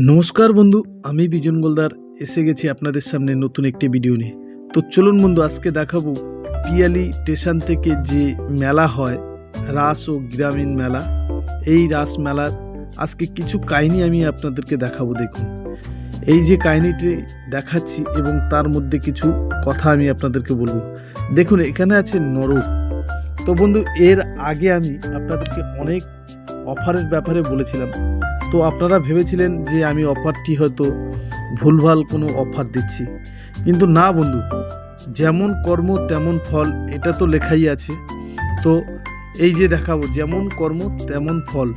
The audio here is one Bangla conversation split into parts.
নমস্কার বন্ধু, আমি বিজন গোলদার এসে গেছি আপনাদের সামনে নতুন একটি ভিডিও নিয়ে। তো চলুন বন্ধু, আজকে দেখাবো পিয়ালি স্টেশন থেকে যে মেলা হয়, রাস ও গ্রামীণ মেলা। এই রাস মেলার আজকে কিছু কাহিনী আমি আপনাদেরকে দেখাবো। দেখুন, এই যে কাহিনীটি দেখাচ্ছি এবং তার মধ্যে কিছু কথা আমি আপনাদেরকে বলবো। দেখুন, এখানে আছে নরক। তো বন্ধু, এর আগে আমি আপনাদেরকে অনেক অফারের ব্যাপারে বলেছিলাম। তো আপনারা ভেবেছিলেন যে আমি অফারটি হয়তো ভুলভাল কোনো অফার দিচ্ছি, কিন্তু না বন্ধু, যেমন কর্ম তেমন ফল, এটা তো লেখাই আছে। তো এই যে দেখাবো, যেমন কর্ম তেমন ফল।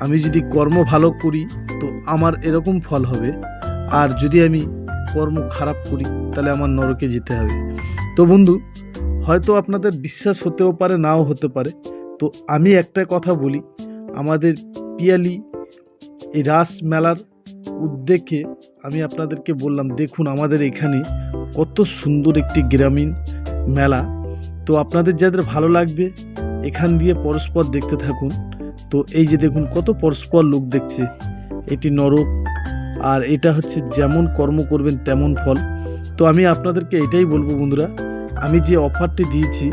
আমি যদি কর্ম ভালো করি তো আমার এরকম ফল হবে, আর যদি আমি কর্ম খারাপ করি তাহলে আমার নরকে যেতে হবে। তো বন্ধু, হয়তো আপনাদের বিশ্বাস হতেও পারে, নাও হতে পারে। তো আমি একটা কথা বলি, আমাদের পিয়ালি এই রাস মেলার উদ্যোগে আমি আপনাদেরকে বললাম, দেখুন আমাদের এখানে কত সুন্দর একটি গ্রামীণ মেলা। তো আপনাদের যাদের ভালো লাগবে এখান দিয়ে পরস্পর দেখতে থাকুন। তো এই যে দেখুন, কত পরস্পর লোক দেখছে। এটি নরক, আর এটা হচ্ছে যেমন কর্ম করবেন তেমন ফল। তো আমি আপনাদেরকে এটাই বলবো বন্ধুরা, আমি যে অফারটি দিয়েছি,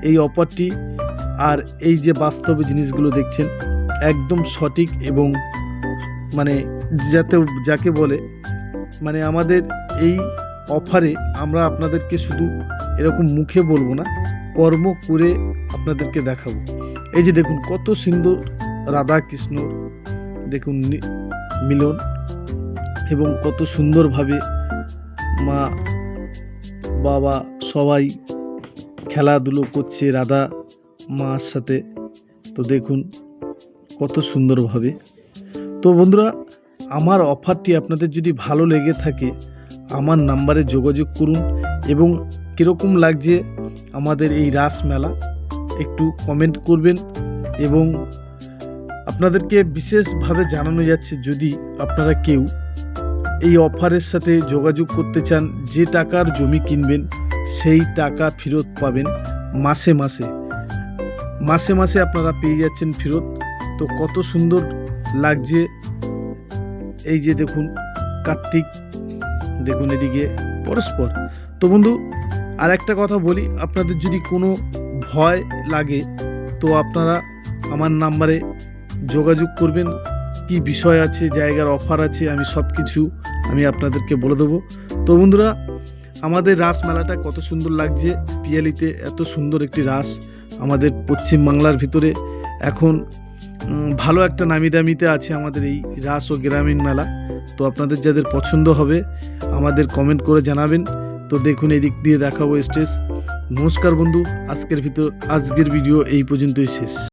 এই অফারটি আর এই যে বাস্তবে জিনিসগুলো দেখছেন একদম সঠিক, এবং মানে যাকে বলে মানে আমাদের এই অফারে আমরা আপনাদেরকে শুধু এরকম মুখে বলবো না, কর্ম করে আপনাদেরকে দেখাবো। এই যে দেখুন, কত সুন্দর রাধা কৃষ্ণ দেখুন মিলন, এবং কত সুন্দরভাবে মা বাবা সবাই খেলাধুলো করছে রাধা মার সাথে। তো দেখুন কত সুন্দরভাবে। তো বন্ধুরা, আমার অফারটি আপনাদের যদি ভালো লেগে থাকে আমার নাম্বারে যোগাযোগ করুন, এবং কীরকম লাগছে আমাদের এই রাস মেলা একটু কমেন্ট করবেন। এবং আপনাদেরকে বিশেষভাবে জানানো যাচ্ছে, যদি আপনারা কেউ এই অফারের সাথে যোগাযোগ করতে চান, যে টাকার জমি কিনবেন সেই টাকা ফেরত পাবেন মাসে মাসে মাসে মাসে আপনারা পেয়ে যাচ্ছেন ফেরত। তো কত সুন্দর লাগছে। এই যে দেখুন কার্তিক, দেখুন এদিকে পরস্পর। তো বন্ধু, আর একটা কথা বলি, আপনাদের যদি কোনো ভয় লাগে তো আপনারা আমার নাম্বারে যোগাযোগ করবেন। কি বিষয় আছে, জায়গার অফার আছে, আমি সব কিছু আপনাদেরকে বলে দেবো। তো বন্ধুরা, আমাদের রাস মেলাটা কত সুন্দর লাগছে। পিয়ালিতে এত সুন্দর একটি রাস আমাদের পশ্চিম বাংলার ভিতরে এখন ভালো একটা নামি দামিতে আছে আমাদের এই রাস ও গ্রামীণ মেলা। তো আপনাদের যাদের পছন্দ হবে আমাদের কমেন্ট করে জানাবেন। তো দেখুন, এই দিক দিয়ে দেখাবো স্টেজ। নমস্কার বন্ধু, আজকের ভিডিও এই পর্যন্তই শেষ।